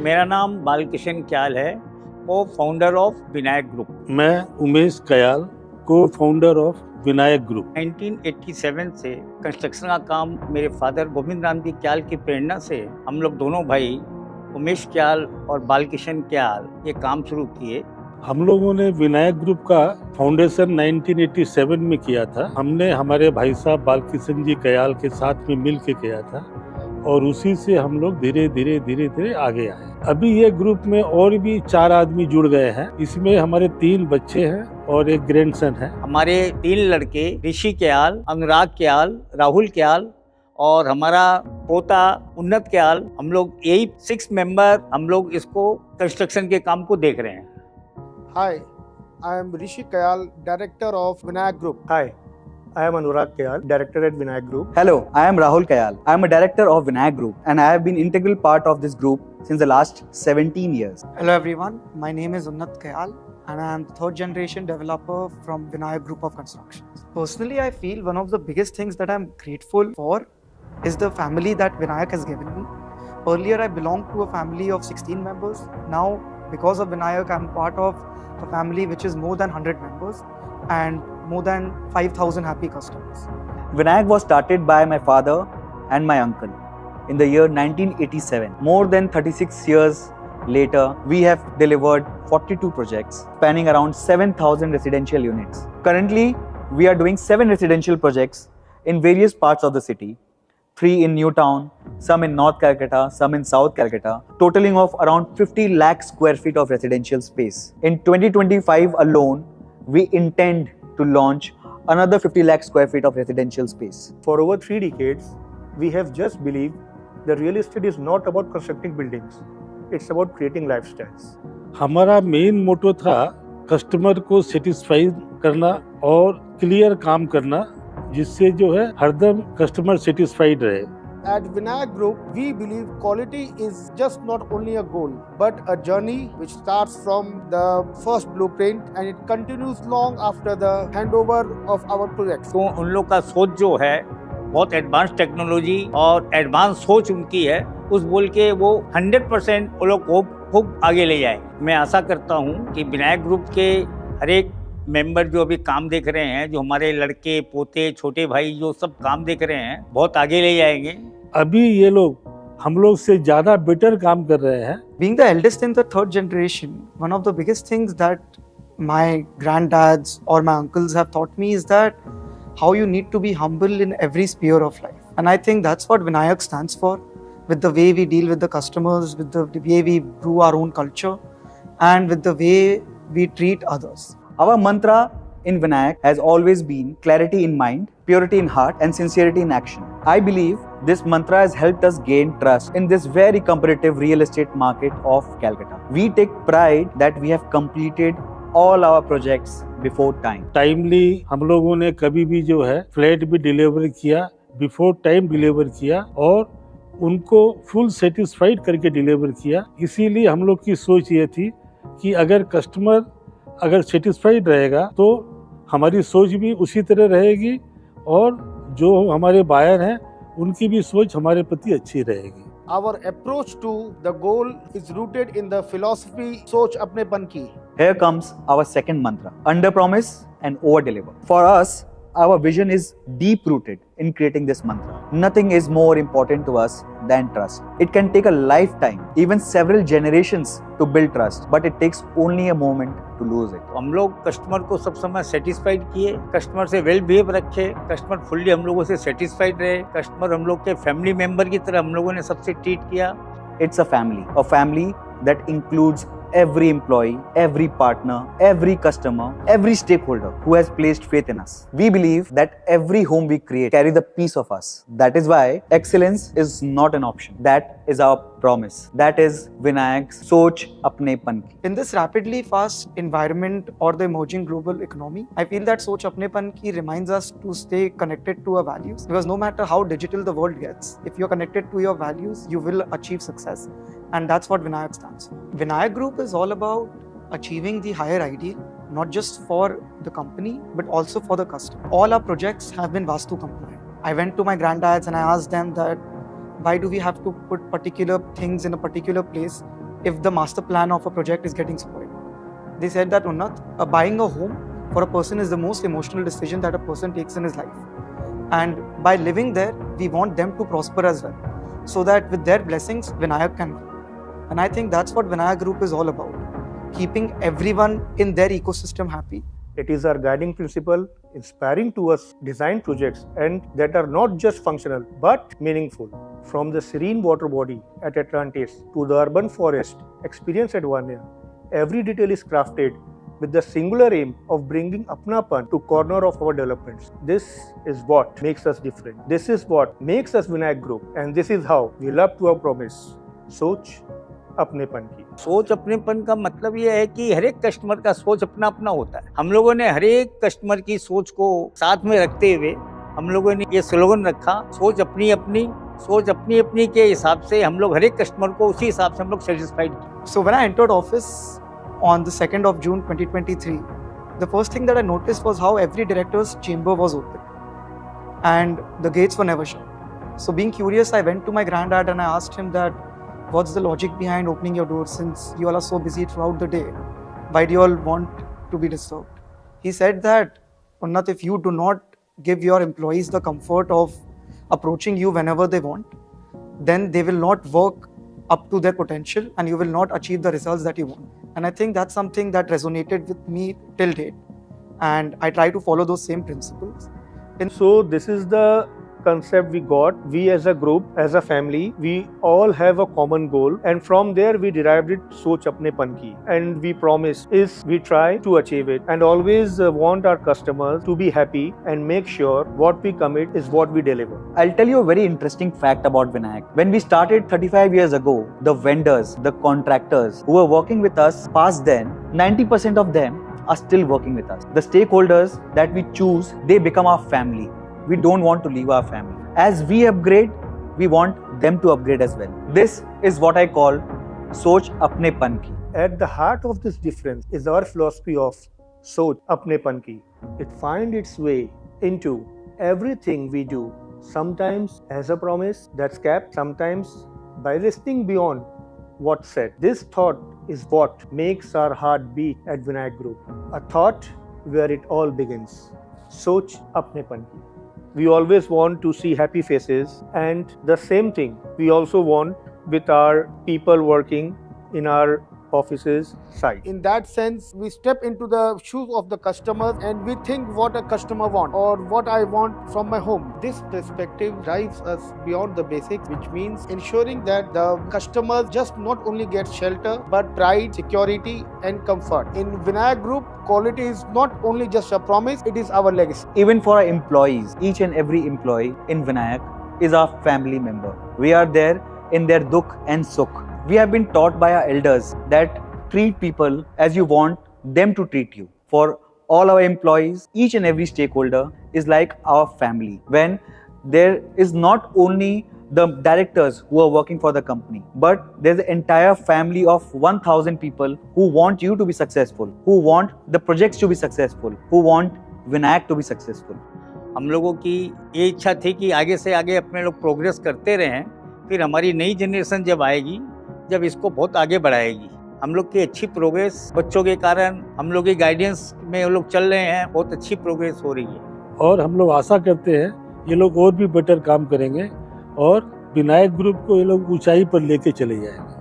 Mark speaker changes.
Speaker 1: मेरा नाम बालकिशन क्याल है, को फाउंडर ऑफ विनायक ग्रुप।
Speaker 2: मैं उमेश कयाल, को फाउंडर ऑफ विनायक ग्रुप।
Speaker 1: 1987 से कंस्ट्रक्शन का काम मेरे फादर गोविंद राम जी क्याल की प्रेरणा से हम लोग दोनों भाई उमेश क्याल और बालकिशन क्याल ये काम शुरू किए।
Speaker 2: हम लोगों ने विनायक ग्रुप का फाउंडेशन 1987 में किया था। हमने हमारे भाई साहब बालकिशन जी कयाल के साथ में मिल के किया था और उसी से हम लोग धीरे धीरे आगे आए। अभी ये ग्रुप में और भी 4 आदमी जुड़ गए हैं। इसमें हमारे 3 बच्चे हैं और एक ग्रैंडसन है।
Speaker 1: हमारे 3 लड़के ऋषि क्याल, अनुराग क्याल, राहुल क्याल और हमारा पोता उन्नत क्याल, हम लोग यही 6 मेंबर हम लोग इसको कंस्ट्रक्शन के काम को देख रहे हैं।
Speaker 3: Hi, I am Rishi Kayal, Director of Vinayak Group.
Speaker 4: Hi, I am Anurag Kayal, Director at Vinayak Group.
Speaker 5: Hello, I am Rahul Kayal. I am a Director of Vinayak Group and I have been integral part of this group since the last 17 years.
Speaker 6: Hello everyone, my name is Unnat Kayal and I am the 3rd generation developer from Vinayak Group of Constructions. Personally, I feel one of the biggest things that I am grateful for is the family that Vinayak has given me. Earlier, I belonged to a family of 16 members. Now, because of Vinayak, I am part of a family which is more than 100 members and more than 5,000 happy customers.
Speaker 5: Vinayak was started by my father and my uncle in the year 1987. More than 36 years later, we have delivered 42 projects spanning around 7,000 residential units. Currently, we are doing 7 residential projects in various parts of the city. 3 in Newtown, some in North Calcutta, some in South Calcutta, totaling of around 50 lakh square feet of residential space. In 2025 alone, we intend to launch another 50 lakh square feet of residential space.
Speaker 4: For over 3 decades, we have just believed that real estate is not about constructing buildings, it's about creating lifestyles.
Speaker 2: हमारा main motto था customer को satisfy करना और clear काम करना, जिससे जो है हरदम कस्टमर सेटिस्फाइड रहे।
Speaker 3: At Vinayak Group, we believe quality is just not only a goal, but a journey which starts from the first blueprint and it continues long after the handover of our projects.
Speaker 1: तो उन लोग का सोच जो है बहुत advance technology और advance सोच उनकी है, उस बोल के वो 100% वो लोग को खूब आगे ले जाए। मैं आशा करता हूँ कि विनायक ग्रुप के हर एक मेंबर जो अभी काम देख रहे हैं, जो हमारे लड़के पोते छोटे भाई जो सब काम देख रहे हैं, बहुत आगे ले जाएंगे।
Speaker 2: अभी ये लोग हम लोग से ज्यादा बेटर काम कर रहे हैं।
Speaker 6: Being the eldest in the 3rd generation, one of the biggest things that my granddads or my uncles have taught me is that how you need to be humble in every sphere of life. And I think that's what Vinayak stands for, with the way we deal with the customers, with the way we brew our own culture, and with the way we treat others.
Speaker 5: Our mantra in Vinayak has always been clarity in mind, purity in heart, and sincerity in action. I believe this mantra has helped us gain trust in this very competitive real estate market of Calcutta. We take pride that we have completed all our projects before time.
Speaker 2: Timely हम लोगों ने कभी भी जो है flat भी deliver किया, before time deliver किया और उनको फुल सेटिस्फाइड करके डिलीवर किया। इसीलिए हम लोग की सोच ये थी कि अगर कस्टमर अगर सेटिस्फाइड रहेगा तो हमारी सोच भी उसी तरह रहेगी और जो हमारे बायर हैं उनकी भी सोच हमारे प्रति अच्छी रहेगी।
Speaker 3: Our approach to the goal is rooted in the philosophy सोच अपनेपन की।
Speaker 5: Here comes our second mantra, under promise and over deliver. For us, our vision is deep rooted in creating this mantra. Nothing is more important to us than trust. It can take a lifetime, even several generations to build trust, but it takes only a moment to lose it.
Speaker 1: हम लोग customer को सब समय satisfied किए, customer से well behave रखे, customer fully हम लोगों से सेटिस्फाइड रहे, कस्टमर हम लोग के फैमिली मेंबर की तरह हम लोगों ने सबसे ट्रीट किया।
Speaker 5: It's a family that includes every employee, every partner, every customer, every stakeholder who has placed faith in us. We believe that every home we create carry the piece of us. That is why excellence is not an option. That is our promise. That is Vinayak's Soch Apnepan Ki.
Speaker 6: In this rapidly fast environment or the emerging global economy, I feel that Soch Apnepan Ki reminds us to stay connected to our values, because no matter how digital the world gets, if you're connected to your values, you will achieve success. And that's what Vinayak stands for. Vinayak Group is all about achieving the higher ideal, not just for the company, but also for the customer. All our projects have been Vastu compliant. I went to my granddads and I asked them that why do we have to put particular things in a particular place if the master plan of a project is getting spoiled. They said that Unnat, buying a home for a person is the most emotional decision that a person takes in his life. And by living there, we want them to prosper as well. So that with their blessings, Vinayak can grow. And I think that's what Vinayak Group is all about. Keeping everyone in their ecosystem happy.
Speaker 4: It is our guiding principle, inspiring to us design projects and that are not just functional but meaningful. From the serene water body at Atlantis to the urban forest experience at Vanya, every detail is crafted with the singular aim of bringing Apnapan to corner of our developments. This is what makes us different. This is what makes us Vinayak Group, and this is how we live up to our promise. सोच अपनेपन की।
Speaker 1: सोच अपनेपन का मतलब ये है कि हर एक कस्टमर का सोच अपना अपना होता है। हम लोगों ने हर एक कस्टमर की सोच को साथ में रखते हुए हम लोगों ने ये स्लोगन रखा, सोच अपनी अपनी के हिसाब से हम लोग हर एक कस्टमर को उसी हिसाब से हम लोग सेटिस्फाइड किए।
Speaker 6: So when I entered office on the 2nd of June 2023, the first thing that I noticed was how every director's chamber was open and the gates were never shut. So being curious, I went to my granddad and I asked him that, what's the logic behind opening your doors since you all are so busy throughout the day? Why do you all want to be disturbed? He said that, Unnat, if you do not give your employees the comfort of approaching you whenever they want, then they will not work up to their potential and you will not achieve the results that you want. And I think that's something that resonated with me till date. And I try to follow those same principles.
Speaker 4: And so this is the concept we got. We as a group, as a family, we all have a common goal, and from there we derived it Soch Apnepan Ki. And we promise is we try to achieve it and always want our customers to be happy and make sure what we commit is what we deliver.
Speaker 5: I'll tell you a very interesting fact about Vinayak. When we started 35 years ago, the vendors, the contractors who were working with us past then, 90% of them are still working with us. The stakeholders that we choose, they become our family. We don't want to leave our family. As we upgrade, we want them to upgrade as well. This is what I call Soch Apnepan Ki.
Speaker 4: At the heart of this difference is our philosophy of Soch Apnepan Ki. It finds its way into everything we do, sometimes as a promise that's kept, sometimes by listening beyond what's said. This thought is what makes our heart beat at Vinayak Group. A thought where it all begins. Soch Apnepan Ki. We always want to see happy faces, and the same thing we also want with our people working in our offices side.
Speaker 3: In that sense, we step into the shoes of the customers and we think what a customer wants or what I want from my home. This perspective drives us beyond the basics, which means ensuring that the customers just not only get shelter but pride, security and comfort. In Vinayak Group, quality is not only just a promise, it is our legacy.
Speaker 5: Even for our employees, each and every employee in Vinayak is our family member. We are there in their dukh and sukh. We have been taught by our elders that treat people as you want them to treat you. For all our employees, each and every stakeholder is like our family. When there is not only the directors who are working for the company, but there's an entire family of 1,000 people who want you to be successful, who want the projects to be successful, who want Vinayak to be successful.
Speaker 1: हम लोगों की ये इच्छा थी कि आगे से आगे अपने लोग प्रोग्रेस करते रहें, फिर हमारी नई जनरेशन जब आएगी, जब इसको बहुत आगे बढ़ाएगी। हम लोग की अच्छी प्रोग्रेस बच्चों के कारण, हम लोग की गाइडेंस में वो लोग चल रहे हैं, बहुत अच्छी प्रोग्रेस हो रही है।
Speaker 2: और हम लोग आशा करते हैं ये लोग और भी बेटर काम करेंगे और विनायक ग्रुप को ये लोग ऊंचाई पर लेके चले जाएंगे।